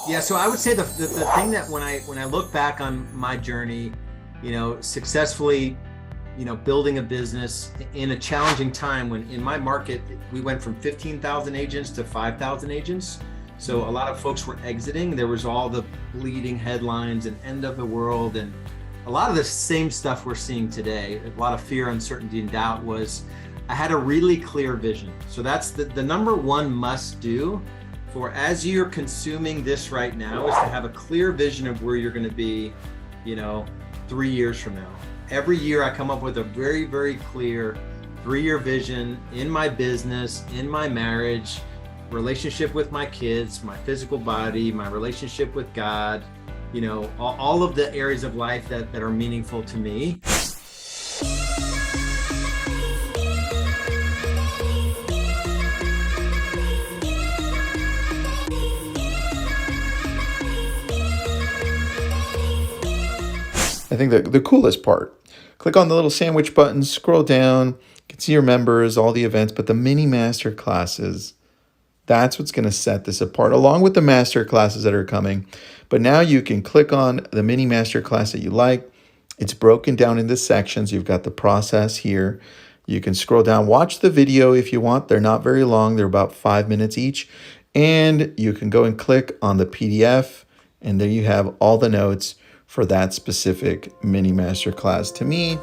Yeah, so I would say the thing that when I look back on my journey, successfully, building a business in a challenging time when in my market, we went from 15,000 agents to 5,000 agents. So a lot of folks were exiting. There was all the bleeding headlines and end of the world and a lot of the same stuff we're seeing today. A lot of fear, uncertainty, and doubt was I had a really clear vision. So that's the number one must do for as you're consuming this right now is to have a clear vision of where you're going to be, 3 years from now. Every year I come up with a very, very clear 3-year vision in my business, in my marriage, relationship with my kids, my physical body, my relationship with God, all of the areas of life that are meaningful to me. I think the coolest part, click on the little sandwich button, scroll down, you can see your members, all the events, but the mini master classes, that's what's going to set this apart, along with the master classes that are coming. But now you can click on the mini master class that you like. It's broken down into sections. You've got the process here. You can scroll down, watch the video if you want. They're not very long. They're about 5 minutes each. And you can go and click on the PDF, and there you have all the notes for that specific mini master class. To me,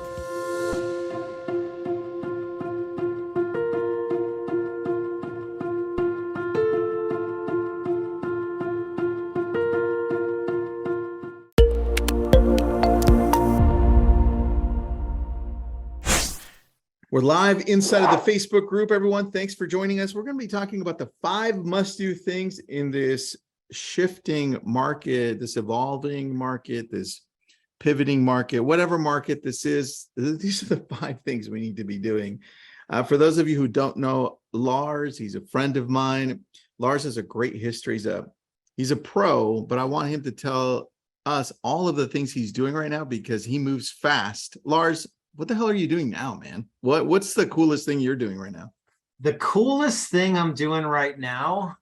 we're live inside of the Facebook group, everyone. Thanks for joining us. We're going to be talking about the 5 must-do things in this shifting market, this evolving market, this pivoting market, whatever market this is. These are the 5 things we need to be doing. For those of you who don't know Lars, he's a friend of mine. Lars has a great history. He's a pro, but I want him to tell us all of the things he's doing right now because he moves fast. Lars, what the hell are you doing now, man? What's the coolest thing you're doing right now? The coolest thing I'm doing right now,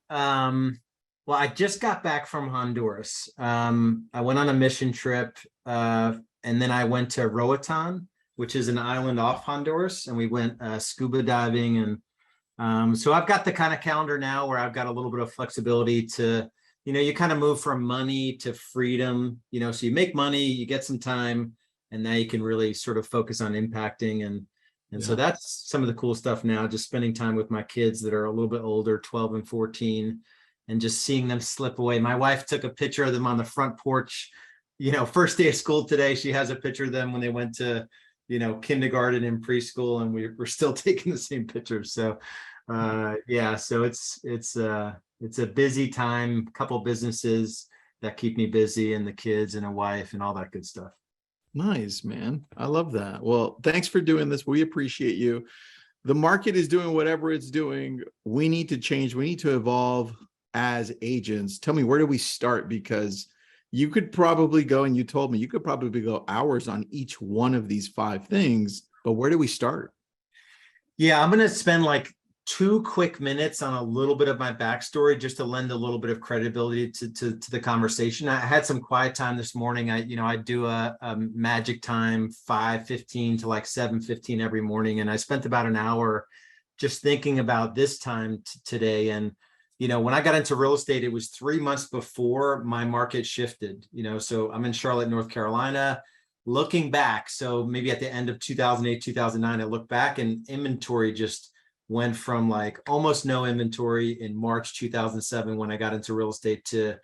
well, I just got back from Honduras. I went on a mission trip, and then I went to Roatan, which is an island off Honduras, and we went scuba diving. And so I've got the kind of calendar now where I've got a little bit of flexibility to, you kind of move from money to freedom, so you make money, you get some time, and now you can really sort of focus on impacting. And so that's some of the cool stuff now, just spending time with my kids that are a little bit older, 12 and 14, and just seeing them slip away. My wife took a picture of them on the front porch, first day of school today. She has a picture of them when they went to, kindergarten and preschool, and we're still taking the same pictures. So so it's a busy time, a couple businesses that keep me busy, and the kids and a wife and all that good stuff. Nice, man. I love that. Well, thanks for doing this. We appreciate you. The market is doing whatever it's doing. We need to change. We need to evolve as agents. Tell me, where do we start? Because you could probably go, and you told me you could probably go hours on each one of these 5 things, but where do we start? Yeah, I'm going to spend like 2 quick minutes on a little bit of my backstory just to lend a little bit of credibility to the conversation. I had some quiet time this morning. I do a magic time 5:15 to like 7:15 every morning, and I spent about an hour just thinking about this time today. And when I got into real estate, it was 3 months before my market shifted. So I'm in Charlotte, North Carolina. Looking back, so maybe at the end of 2008, 2009, I look back and inventory just went from like almost no inventory in March 2007 when I got into real estate to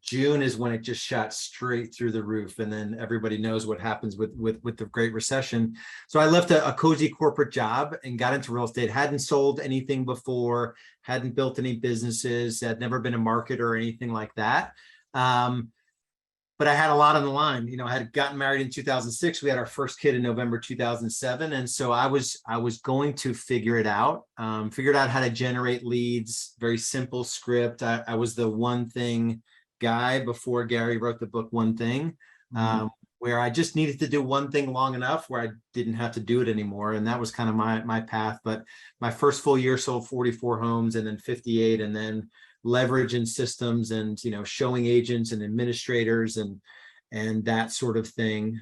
June is when it just shot straight through the roof. And then everybody knows what happens with the Great Recession. So I left a cozy corporate job and got into real estate. Hadn't sold anything before, hadn't built any businesses, had never been a marketer or anything like that. But I had a lot on the line. I had gotten married in 2006. We had our first kid in November 2007. And so I was going to figured out how to generate leads, very simple script. I was the one thing guy before Gary wrote the book, One Thing, where I just needed to do one thing long enough where I didn't have to do it anymore. And that was kind of my path. But my first full year sold 44 homes and then 58. And then leverage in systems and, showing agents and administrators and that sort of thing,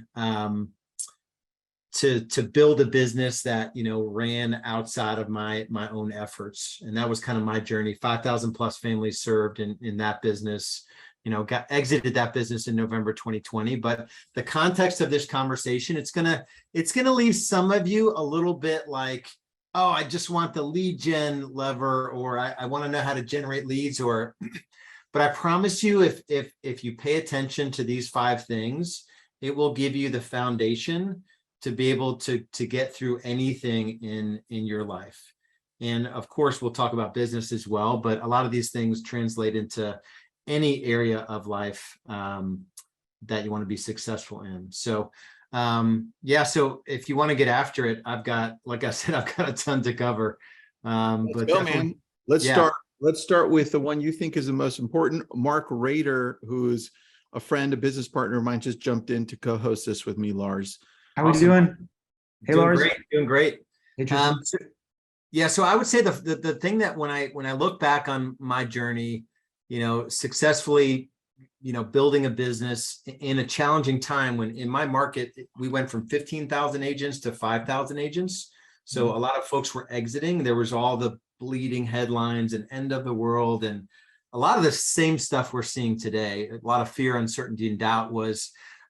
to build a business that, ran outside of my own efforts. And that was kind of my journey. 5,000 plus families served in that business, exited that business in November 2020. But the context of this conversation, it's gonna leave some of you a little bit like, oh, I just want the lead gen lever, or I want to know how to generate leads, but I promise you, if you pay attention to these 5 things, it will give you the foundation to be able to get through anything in your life. And of course, we'll talk about business as well, but a lot of these things translate into any area of life that you want to be successful in. So so if you want to get after it, like I said, I've got a ton to cover. Let's go, man. Let's start with the one you think is the most important. Mark Rader, who's a friend, a business partner of mine, just jumped in to co-host this with me, Lars. How are we doing? Hey, Lars. Doing great. Hey, so I would say the thing that when I look back on my journey, successfully, building a business in a challenging time, when in my market, we went from 15,000 agents to 5,000 agents. So a lot of folks were exiting. There was all the bleeding headlines and end of the world. And a lot of the same stuff we're seeing today, a lot of fear, uncertainty, and doubt.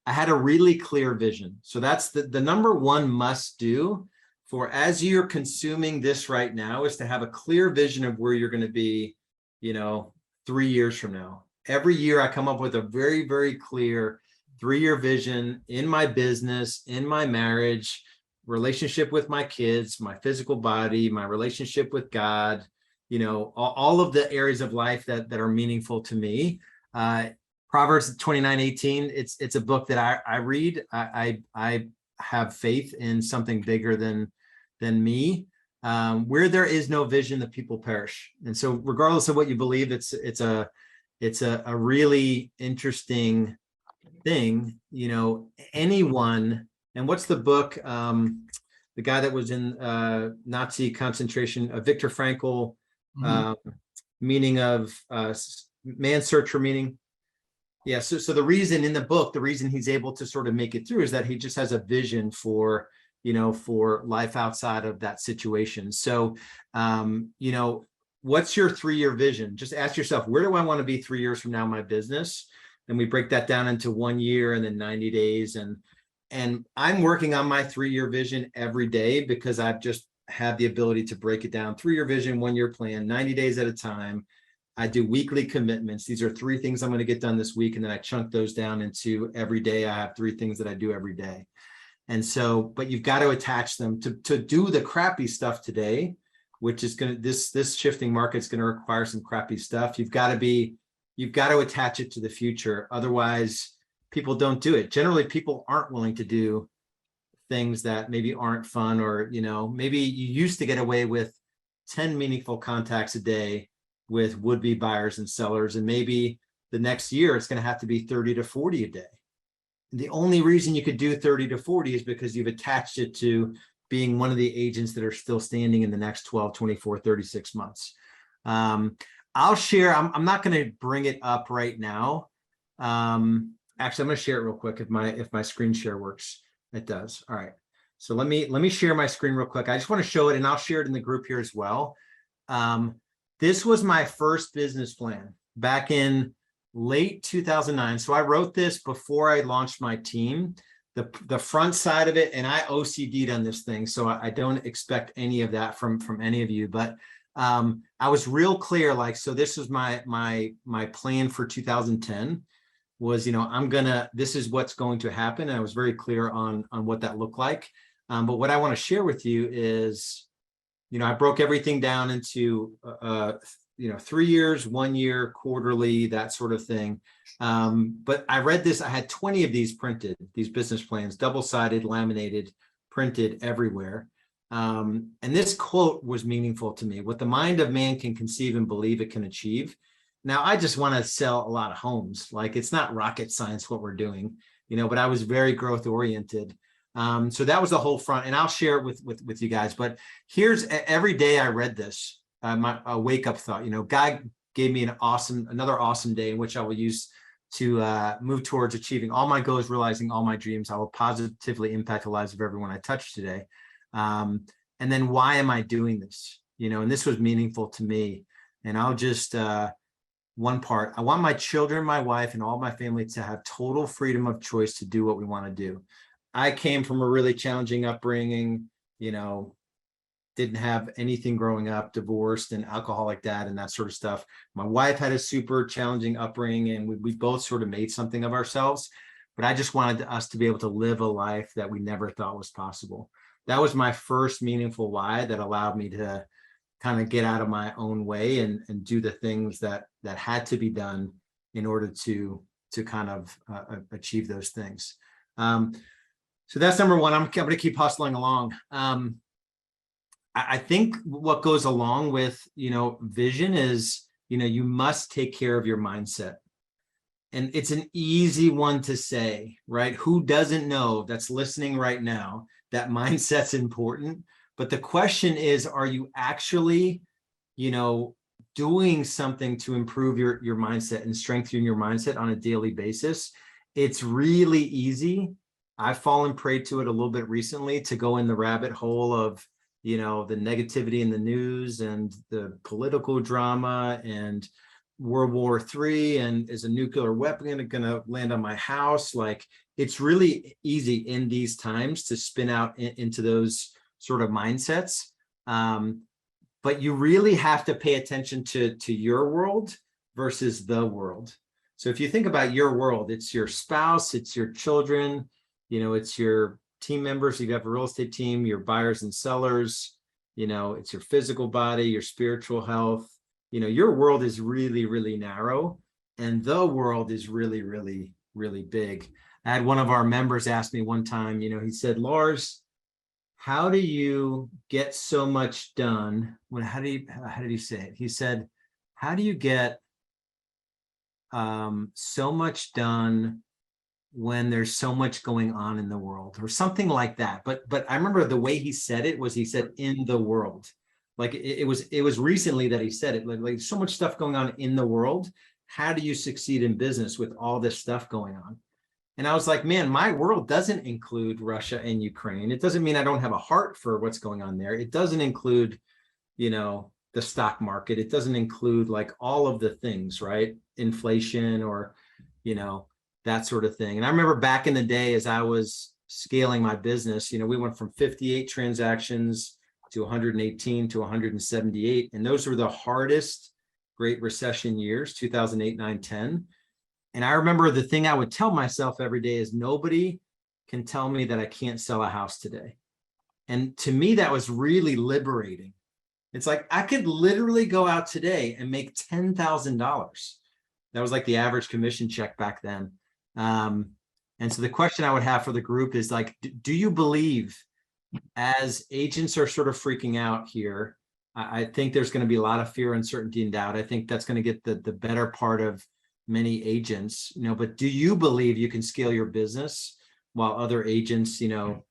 I had a really clear vision. So that's the number one must do for, as you're consuming this right now, is to have a clear vision of where you're going to be, 3 years from now. Every year I come up with a very, very clear 3-year vision in my business, in my marriage, relationship with my kids, my physical body, my relationship with God, all of the areas of life that are meaningful to me. Proverbs 29:18, it's a book that I read. I have faith in something bigger than me. Where there is no vision, the people perish. And so regardless of what you believe, it's a really interesting thing, anyone. And what's the book? The guy that was in Nazi concentration, Viktor Frankl, meaning of man's search for meaning. Yeah. So the reason in the book, the reason he's able to sort of make it through is that he just has a vision for, for life outside of that situation. So, what's your 3-year vision? Just ask yourself, where do I want to be 3 years from now in my business? And we break that down into 1 year and then 90 days. And I'm working on my 3-year vision every day, because I've just had the ability to break it down. 3-year vision, 1-year plan, 90 days at a time. I do weekly commitments. These are 3 things I'm going to get done this week. And then I chunk those down into every day. I have 3 things that I do every day. And so, but you've got to attach them to do the crappy stuff today, which is going to, this shifting market's going to require some crappy stuff. You've got to attach it to the future. Otherwise, people don't do it. Generally, people aren't willing to do things that maybe aren't fun, or, maybe you used to get away with 10 meaningful contacts a day with would-be buyers and sellers. And maybe the next year it's going to have to be 30 to 40 a day. And the only reason you could do 30 to 40 is because you've attached it to being one of the agents that are still standing in the next 12, 24, 36 months. I'll share, I'm not going to bring it up right now. Actually, I'm going to share it real quick if my screen share works. It does. All right. So let me share my screen real quick. I just want to show it, and I'll share it in the group here as well. This was my first business plan back in late 2009. So I wrote this before I launched my team. The front side of it, and I OCD'd on this thing, so I don't expect any of that from any of you. But I was real clear, like, so this was my plan for 2010 was, this is what's going to happen. And I was very clear on what that looked like. But what I want to share with you is, I broke everything down into 3 years, 1 year, quarterly, that sort of thing. But I read this, I had 20 of these printed, these business plans, double-sided, laminated, printed everywhere. And this quote was meaningful to me: what the mind of man can conceive and believe it can achieve. Now, I just want to sell a lot of homes. Like, it's not rocket science what we're doing, but I was very growth oriented. So that was the whole front, and I'll share it with you guys. But here's, every day I read this, my wake up thought, gave me another awesome day in which I will use to move towards achieving all my goals, realizing all my dreams. I will positively impact the lives of everyone I touch today. And then why am I doing this? And this was meaningful to me. And I'll just, one part, I want my children, my wife, and all my family to have total freedom of choice to do what we want to do. I came from a really challenging upbringing, didn't have anything growing up, divorced and alcoholic dad and that sort of stuff. My wife had a super challenging upbringing, and we both sort of made something of ourselves, but I just wanted us to be able to live a life that we never thought was possible. That was my first meaningful why that allowed me to kind of get out of my own way and do the things that had to be done in order to kind of achieve those things. So that's number one. I'm going to keep hustling along. I think what goes along with, vision is, you must take care of your mindset. And it's an easy one to say, right? Who doesn't know that's listening right now that mindset's important? But the question is, are you actually, doing something to improve your mindset and strengthen your mindset on a daily basis? It's really easy. I've fallen prey to it a little bit recently, to go in the rabbit hole of, the negativity in the news and the political drama and World War III, and is a nuclear weapon going to land on my house? Like, it's really easy in these times to spin out into those sort of mindsets. But you really have to pay attention to your world versus the world. So if you think about your world, it's your spouse, it's your children, it's your team members. You have a real estate team, your buyers and sellers, it's your physical body, your spiritual health. Your world is really, really narrow, and the world is really, really, really big. I had one of our members ask me one time, he said, Lars, how do you get so much done? How did he say it? He said, how do you get so much done when there's so much going on in the world, or something like that? But I remember the way he said it was, he said, in the world. Like it was recently that he said it, like so much stuff going on in the world. How do you succeed in business with all this stuff going on? And I was like, man, my world doesn't include Russia and Ukraine. It doesn't mean I don't have a heart for what's going on there. It doesn't include, the stock market. It doesn't include like all of the things, right? Inflation or, that sort of thing. And I remember back in the day, as I was scaling my business, we went from 58 transactions to 118 to 178. And those were the hardest Great Recession years, 2008, 9, 10. And I remember the thing I would tell myself every day is, nobody can tell me that I can't sell a house today. And to me, that was really liberating. It's like, I could literally go out today and make $10,000. That was like the average commission check back then. And so the question I would have for the group is like, do you believe, as agents are sort of freaking out here, I think there's going to be a lot of fear, uncertainty, and doubt. I think that's going to get the better part of many agents, but do you believe you can scale your business while other agents, kind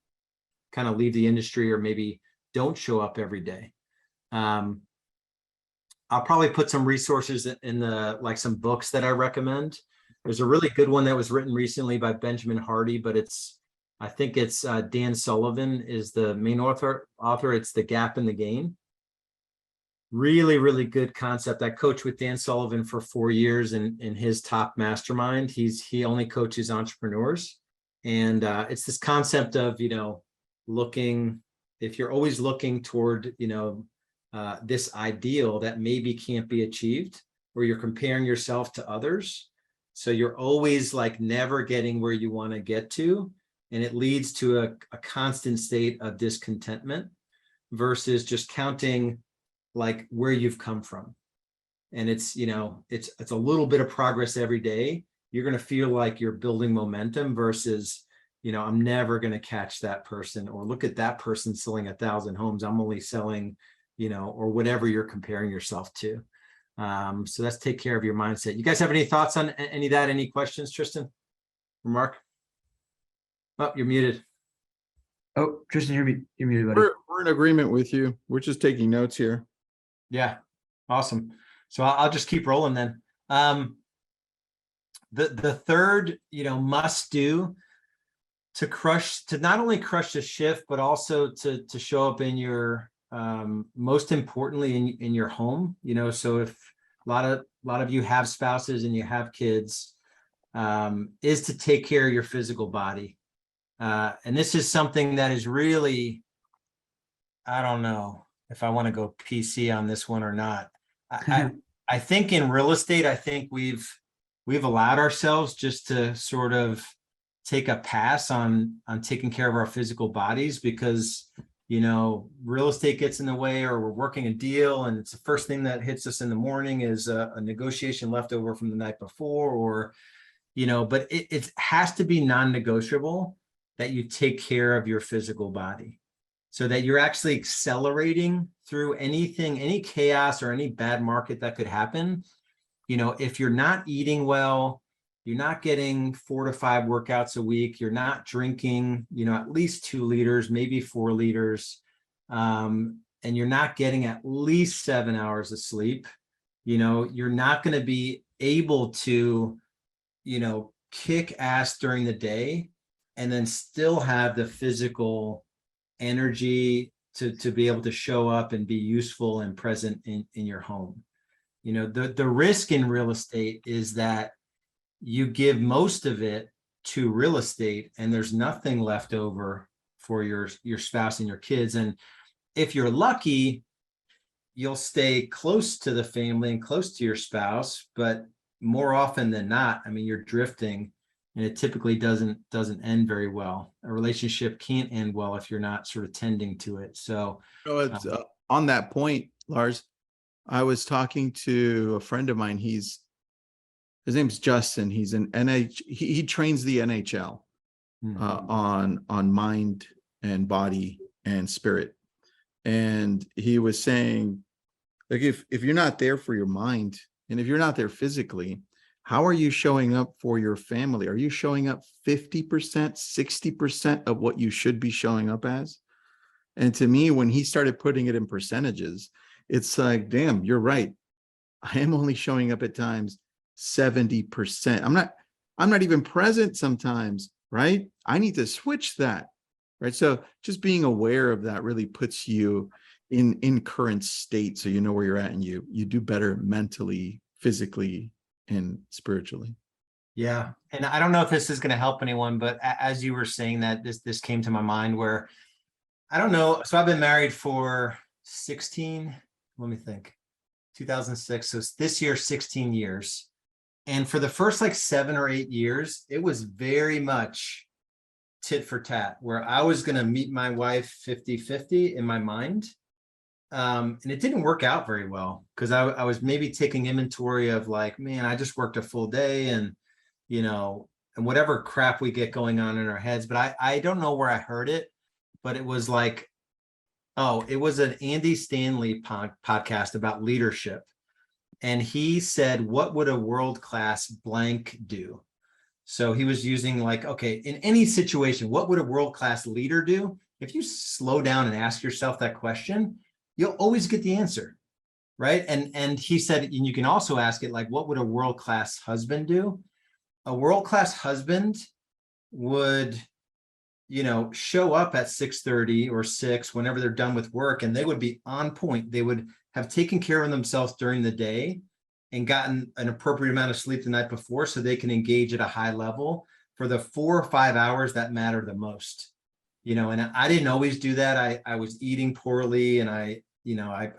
of leave the industry or maybe don't show up every day? I'll probably put some resources in like some books that I recommend. There's a really good one that was written recently by Benjamin Hardy, but I think it's Dan Sullivan is the main author. It's The Gap and the Gain. Really, really good concept. I coached with Dan Sullivan for 4 years in his top mastermind. He only coaches entrepreneurs. And it's this concept of, looking, if you're always looking toward, this ideal that maybe can't be achieved, or you're comparing yourself to others. So you're always like never getting where you want to get to. And it leads to a constant state of discontentment versus just counting like where you've come from. And it's, it's a little bit of progress every day. You're going to feel like you're building momentum versus, I'm never going to catch that person, or look at that person selling 1,000 homes. I'm only selling, or whatever you're comparing yourself to. So that's take care of your mindset. You guys have any thoughts on any of that? Any questions, Tristan or Mark? Oh, you're muted. Oh, Tristan, you're muted, buddy. We're in agreement with you. We're just taking notes here. Yeah. Awesome. So I'll just keep rolling then. The third, must do to not only crush the shift, but also to show up in your, most importantly in your home, so if a lot of you have spouses and you have kids, is to take care of your physical body. And this is something that is really, I don't know if I want to go PC on this one or not. I think in real estate, I think we've allowed ourselves just to sort of take a pass on taking care of our physical bodies because, real estate gets in the way, or we're working a deal and it's the first thing that hits us in the morning is a negotiation left over from the night before, or, but it has to be non-negotiable that you take care of your physical body so that you're actually accelerating through anything, any chaos or any bad market that could happen. If you're not eating well, you're not getting 4 to 5 workouts a week, you're not drinking, at least 2 liters, maybe 4 liters, and you're not getting at least 7 hours of sleep, you're not going to be able to, kick ass during the day and then still have the physical energy to be able to show up and be useful and present in your home. The risk in real estate is that you give most of it to real estate and there's nothing left over for your spouse and your kids. And if you're lucky, you'll stay close to the family and close to your spouse, but more often than not, you're drifting and it typically doesn't end very well. A relationship can't end well if you're not sort of tending to it. So it's, on that point, Lars, I was talking to a friend of mine. His name's Justin. He's an he trains the NHL on mind and body and spirit. And he was saying, like, if you're not there for your mind and if you're not there physically, how are you showing up for your family? Are you showing up 50%, 60% of what you should be showing up as? And to me, when he started putting it in percentages, it's like, damn, you're right. I am only showing up at times 70%. I'm not even present sometimes, right? I need to switch that, right? So just being aware of that really puts you in current state, so you know where you're at and you do better mentally, physically, and spiritually. Yeah. And I don't know if this is going to help anyone, but as you were saying that, this came to my mind where, I don't know. So I've been married for 16, let me think, 2006. So this year, 16 years. And for the first 7 or 8 years, it was very much tit for tat, where I was going to meet my wife 50-50 in my mind. And it didn't work out very well because I was maybe taking inventory of man, I just worked a full day and, and whatever crap we get going on in our heads. But I don't know where I heard it, but it was it was an Andy Stanley podcast about leadership. And he said, what would a world-class blank do? So he was using okay, in any situation, what would a world-class leader do? If you slow down and ask yourself that question, you'll always get the answer, right? And he said, and you can also ask it what would a world-class husband do? A world-class husband would, show up at 6:30 or 6 whenever they're done with work, and they would be on point. They would have taken care of themselves during the day and gotten an appropriate amount of sleep the night before so they can engage at a high level for the 4 or 5 hours that matter the most. And I didn't always do that. I was eating poorly and I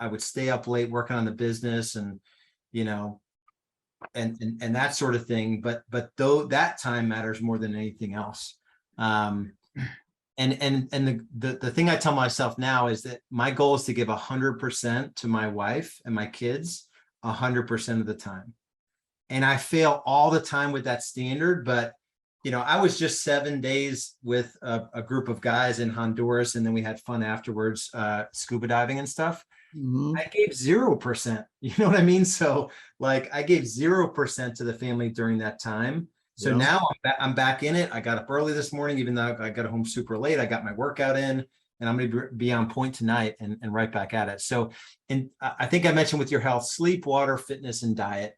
would stay up late working on the business and, and that sort of thing. But though that time matters more than anything else. And the thing I tell myself now is that my goal is to give 100% to my wife and my kids 100% of the time. And I fail all the time with that standard, but I was just 7 days with a group of guys in Honduras, and then we had fun afterwards, scuba diving and stuff. Mm-hmm. I gave 0%, you know what I mean? So I gave 0% to the family during that time. So now I'm back in it. I got up early this morning, even though I got home super late. I got my workout in. and I'm going to be on point tonight and right back at it. So, and I think I mentioned with your health, sleep, water, fitness, and diet.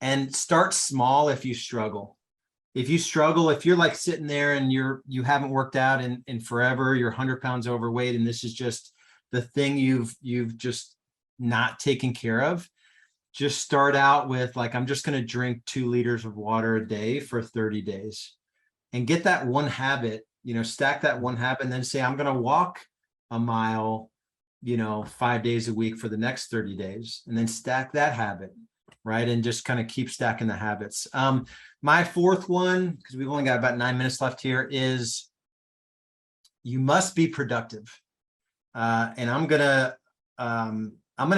And start small if you struggle. If you're like sitting there and you haven't worked out in forever, you're 100 pounds overweight, and this is just the thing you've just not taken care of, just start out with like, I'm just going to drink 2 liters of water a day for 30 days and get that one habit, stack that one habit, and then say, I'm going to walk a mile, 5 days a week for the next 30 days, and then stack that habit. Right. And just kind of keep stacking the habits. My fourth one, because we've only got about 9 minutes left here, is you must be productive. And I'm gonna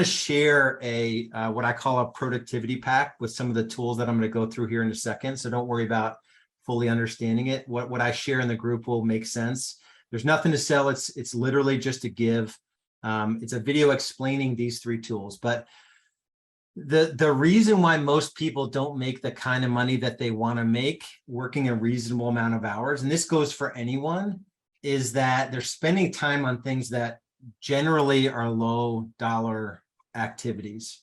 share a what I call a productivity pack with some of the tools that I'm going to go through here in a second. So don't worry about fully understanding it. What I share in the group will make sense. There's nothing to sell. It's literally just to give. It's a video explaining these 3 tools, but the reason why most people don't make the kind of money that they want to make working a reasonable amount of hours, and this goes for anyone, is that they're spending time on things that generally are low dollar activities.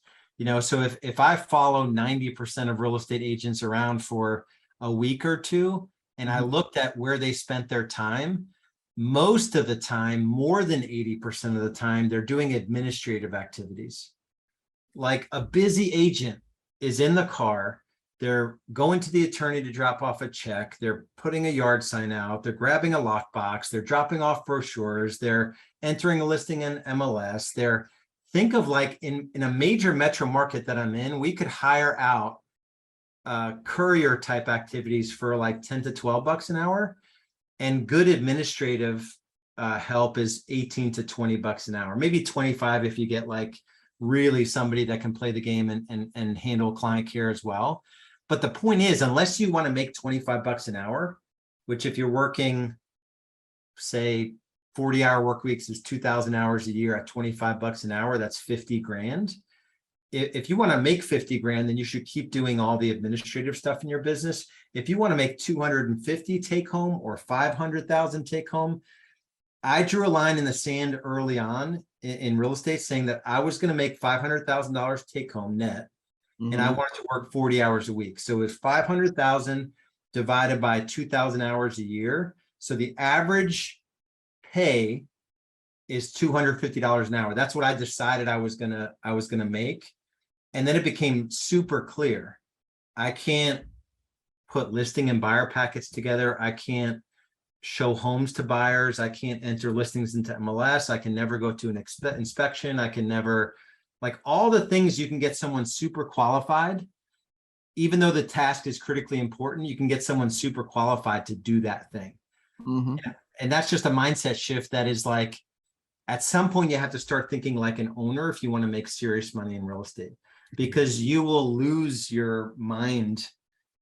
So if I follow 90% of real estate agents around for a week or two, and I looked at where they spent their time, most of the time, more than 80% of the time, they're doing administrative activities. Like a busy agent is in the car, they're going to the attorney to drop off a check, they're putting a yard sign out, they're grabbing a lockbox, they're dropping off brochures, they're entering a listing in MLS. Think of like in a major metro market that I'm in, we could hire out courier type activities for like 10 to 12 bucks an hour. And good administrative help is 18 to 20 bucks an hour, maybe 25 if you get like really somebody that can play the game and handle client care as well. But the point is, unless you want to make 25 bucks an hour, which if you're working, say 40-hour work weeks is 2,000 hours a year at 25 bucks an hour, that's 50 grand. If you want to make 50 grand, then you should keep doing all the administrative stuff in your business. If you want to make 250 take home or 500,000 take home, I drew a line in the sand early on in real estate saying that I was going to make $500,000 take home net, and I wanted to work 40 hours a week. So it's 500,000 divided by 2,000 hours a year. So the average pay is $250 an hour. That's what I decided I was gonna make. And then it became super clear. I can't put listing and buyer packets together. I can't show homes to buyers. I can't enter listings into MLS. I can never go to an inspection. I can never, like all the things you can get someone super qualified, even though the task is critically important, you can get someone super qualified to do that thing. And that's just a mindset shift that is like, at some point you have to start thinking like an owner if you want to make serious money in real estate, because you will lose your mind.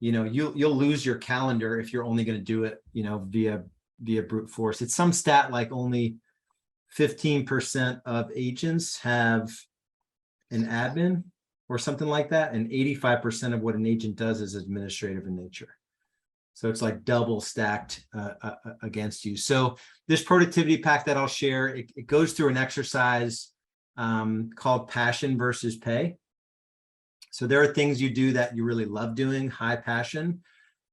You'll lose your calendar if you're only going to do it, via brute force. It's some stat like only 15% of agents have an admin or something like that, and 85% of what an agent does is administrative in nature. So it's like double stacked against you. So this productivity pack that I'll share, it goes through an exercise called passion versus pay. So there are things you do that you really love doing, high passion,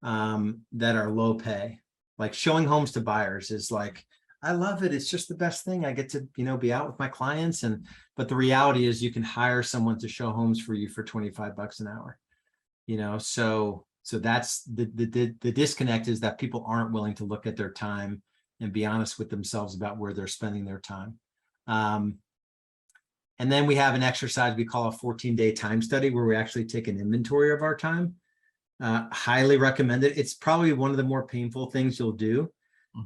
that are low pay. Like showing homes to buyers is like, I love it. It's just the best thing. I get to, be out with my clients. But the reality is you can hire someone to show homes for you for 25 bucks an hour, so that's the disconnect, is that people aren't willing to look at their time and be honest with themselves about where they're spending their time. And then we have an exercise we call a 14-day time study, where we actually take an inventory of our time. Highly recommend it. It's probably one of the more painful things you'll do,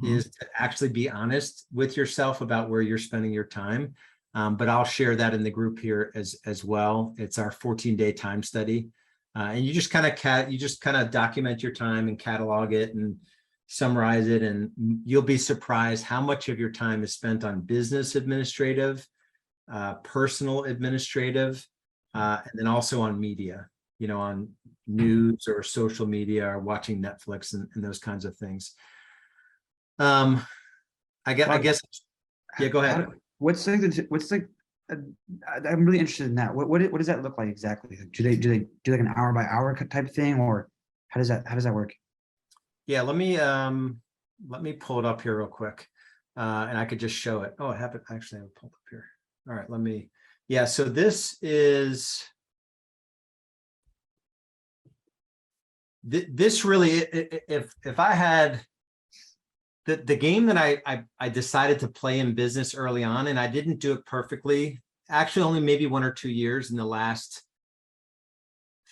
is to actually be honest with yourself about where you're spending your time. But I'll share that in the group here as well. It's our 14-day time study. And you just kind of document your time and catalog it and summarize it. And you'll be surprised how much of your time is spent on business administrative, personal administrative, and then also on media, on news or social media or watching Netflix and those kinds of things. I guess, yeah, go ahead. What's like uh, I'm really interested in that. What does that look like exactly? Do they do like an hour by hour type of thing, or how does that work? Yeah, let me pull it up here real quick. And I could just show it. Oh, I have it actually. I have it pulled up here. All right, yeah, so this is this really, if I had the game that I decided to play in business early on, and I didn't do it perfectly, actually only maybe 1 or 2 years in the last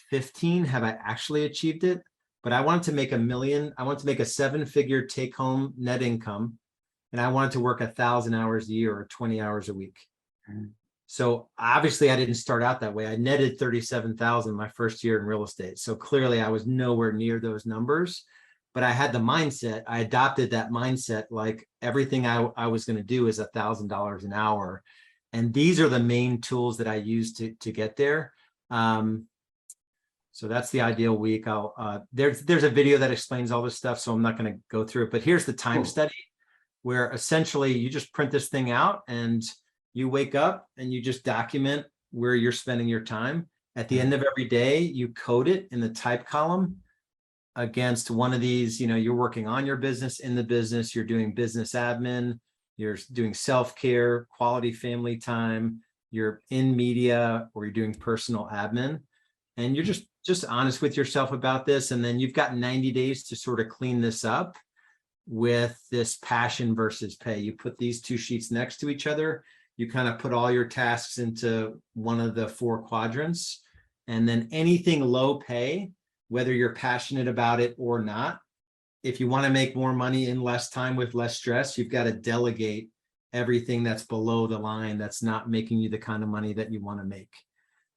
15 have I actually achieved it, but I wanted to make $1 million. I wanted to make a 7-figure take home net income, and I wanted to work 1,000 hours a year or 20 hours a week. So obviously I didn't start out that way. I netted 37,000 my first year in real estate. So clearly I was nowhere near those numbers, but I had the mindset. I adopted that mindset, like everything I was going to do is $1,000 an hour. And these are the main tools that I use to get there. So that's the ideal week. There's a video that explains all this stuff, so I'm not going to go through it, but here's the time study where essentially you just print this thing out and you wake up and you just document where you're spending your time. At the end of every day, you code it in the type column against one of these. You're working on your business, in the business, you're doing business admin, you're doing self-care, quality family time, you're in media, or you're doing personal admin. And you're just honest with yourself about this. And then you've got 90 days to sort of clean this up with this passion versus pay. You put these two sheets next to each other. You kind of put all your tasks into one of the 4 quadrants, and then anything low pay, whether you're passionate about it or not, if you want to make more money in less time with less stress, you've got to delegate everything that's below the line, that's not making you the kind of money that you want to make.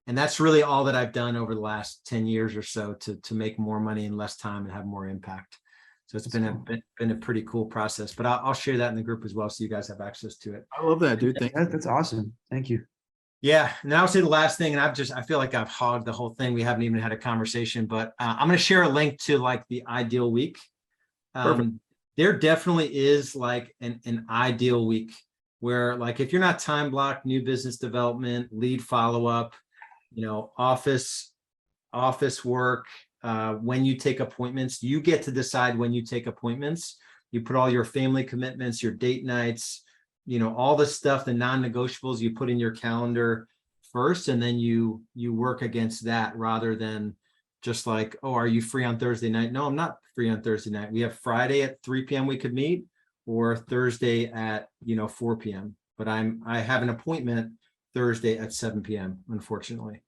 And that's really all that I've done over the last 10 years or so to make more money in less time and have more impact. So it's been a pretty cool process, but I'll share that in the group as well, so you guys have access to it. I love that, dude. That's awesome. Thank you. Yeah, and I'll say the last thing, and I feel like I've hogged the whole thing. We haven't even had a conversation, but I'm going to share a link to like the ideal week. There definitely is like an ideal week where, like, if you're not time blocked, new business development, lead follow-up, office work, when you take appointments, you get to decide when you take appointments. You put all your family commitments, your date nights, all the stuff, the non-negotiables you put in your calendar first, and then you work against that rather than just like, oh, are you free on Thursday night? No, I'm not free on Thursday night. We have Friday at 3 p.m. we could meet, or Thursday at 4 p.m. But I have an appointment Thursday at 7 p.m. Unfortunately,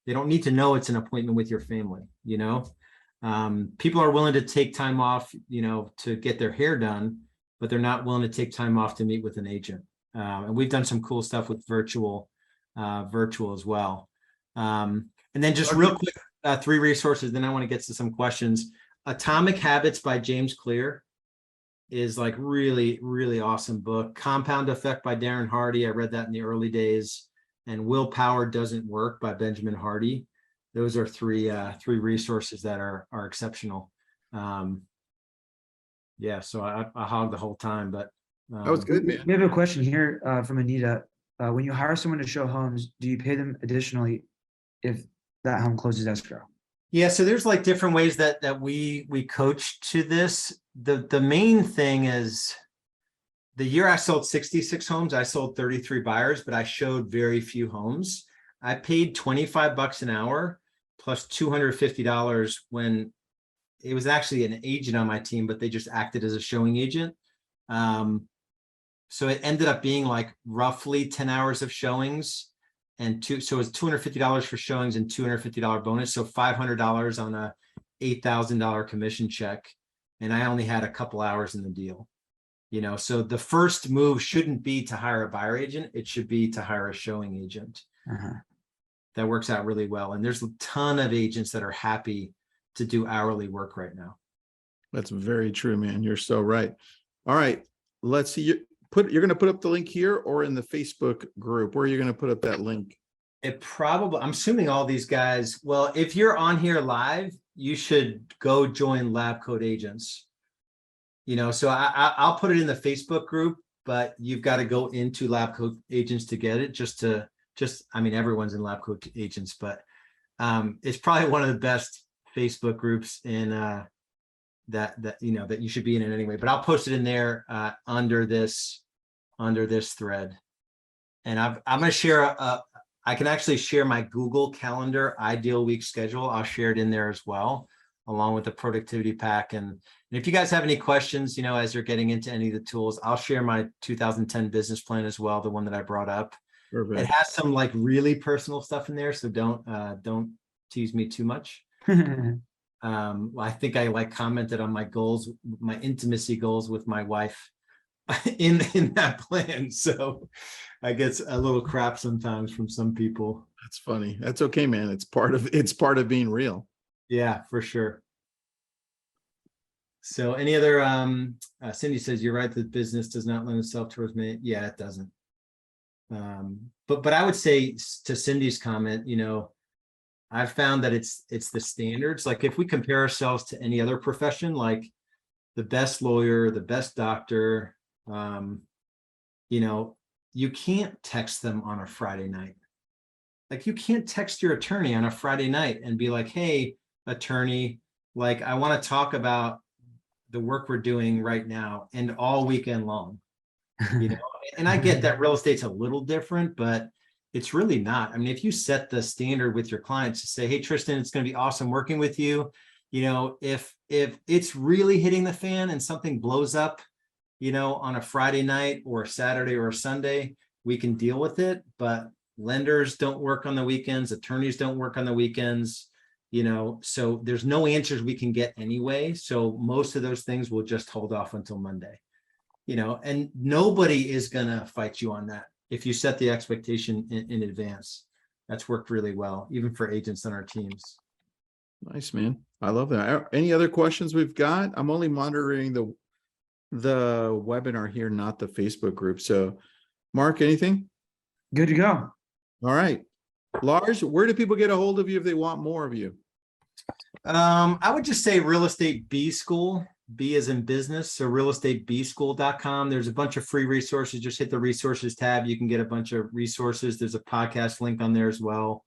they don't need to know it's an appointment with your family. People are willing to take time off, to get their hair done, but they're not willing to take time off to meet with an agent. And we've done some cool stuff with virtual as well. And then just real quick, 3 resources. Then I want to get to some questions. Atomic Habits by James Clear is like really, really awesome book. Compound Effect by Darren Hardy. I read that in the early days. And Willpower Doesn't Work by Benjamin Hardy. Those are 3 resources that are exceptional. Yeah, so I hogged the whole time, but that was good, man. We have a question here from Anita. When you hire someone to show homes, do you pay them additionally if that home closes escrow? Yeah, so there's like different ways that we coach to this. The main thing is, the year I sold 66 homes, I sold 33 buyers, but I showed very few homes. I paid $25 an hour plus $250 when it was actually an agent on my team, but they just acted as a showing agent. So it ended up being like roughly 10 hours of showings, so it's $250 for showings and $250 bonus. So $500 on a $8,000 commission check. And I only had a couple hours in the deal. So the first move shouldn't be to hire a buyer agent. It should be to hire a showing agent. That works out really well. And there's a ton of agents that are happy to do hourly work right now. That's very true, man. You're so right. All right. Let's see. You're going to put up the link here or in the Facebook group. Where are you going to put up that link? I'm assuming all these guys, well, if you're on here live, you should go join Lab Coat Agents. So I'll put it in the Facebook group. but you've got to go into Lab Coat Agents to get it. I mean, everyone's in Lab Coat Agents, but it's probably one of the best Facebook groups in that you should be in it anyway. But I'll post it in there under this thread. And I'm going to share I can actually share my Google Calendar ideal week schedule. I'll share it in there as well, along with the productivity pack. And if you guys have any questions, as you're getting into any of the tools, I'll share my 2010 business plan as well, the one that I brought up. Perfect. It has some like really personal stuff in there, so don't tease me too much. I think I commented on my goals, my intimacy goals with my wife in that plan. So I get a little crap sometimes from some people. That's funny. That's okay, man. It's part of being real. Yeah, for sure. So any other Cindy says you're right that business does not lend itself towards me. Yeah, it doesn't. But I would say to Cindy's comment, I've found that it's the standards. Like if we compare ourselves to any other profession, like the best lawyer, the best doctor, you can't text them on a Friday night. Like you can't text your attorney on a Friday night and be like, hey, attorney, like I want to talk about the work we're doing right now and all weekend long. And I get that real estate's a little different, but it's really not. I mean, if you set the standard with your clients to say, hey, Tristian, it's going to be awesome working with you. If it's really hitting the fan and something blows up, on a Friday night or a Saturday or a Sunday, we can deal with it. But lenders don't work on the weekends. Attorneys don't work on the weekends, so there's no answers we can get anyway. So most of those things will just hold off until Monday, and nobody is going to fight you on that. If you set the expectation in advance, that's worked really well, even for agents on our teams. Nice, man. I love that. Any other questions we've got? I'm only monitoring the webinar here, not the Facebook group. So Mark, anything? Good to go. All right. Lars, where do people get a hold of you if they want more of you? I would just say Real Estate B School. B as in business. So realestatebschool.com. There's a bunch of free resources. Just hit the resources tab. You can get a bunch of resources. There's a podcast link on there as well,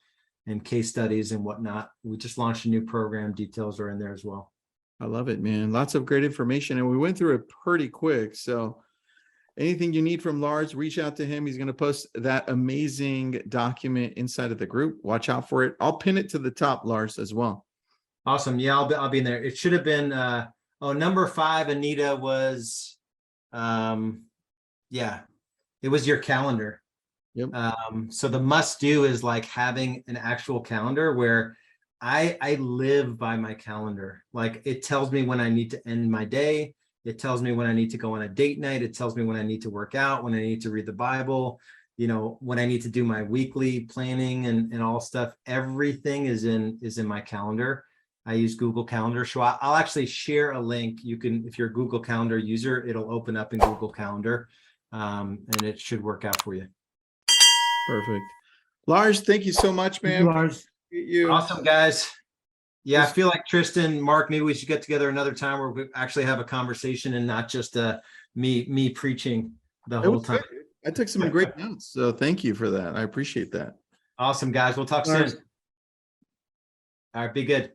and case studies and whatnot. We just launched a new program. Details are in there as well. I love it, man. Lots of great information. And we went through it pretty quick. So anything you need from Lars, reach out to him. He's going to post that amazing document inside of the group. Watch out for it. I'll pin it to the top, Lars, as well. Awesome. Yeah, I'll be in there. It should have been number 5, Anita, was it was your calendar. Yep. So the must do is like having an actual calendar where I live by my calendar. Like it tells me when I need to end my day. It tells me when I need to go on a date night. It tells me when I need to work out, when I need to read the Bible, when I need to do my weekly planning and all stuff. Everything is in my calendar. I use Google Calendar. So I'll actually share a link. You can, if you're a Google Calendar user, it'll open up in Google Calendar, and it should work out for you. Perfect. Lars, thank you so much, man. Lars. You. Awesome, guys. Yeah, I feel like Tristian, Mark, maybe we should get together another time where we actually have a conversation and not just me preaching the whole time. Great. I took some great notes, so thank you for that. I appreciate that. Awesome, guys. We'll talk soon. All right, be good.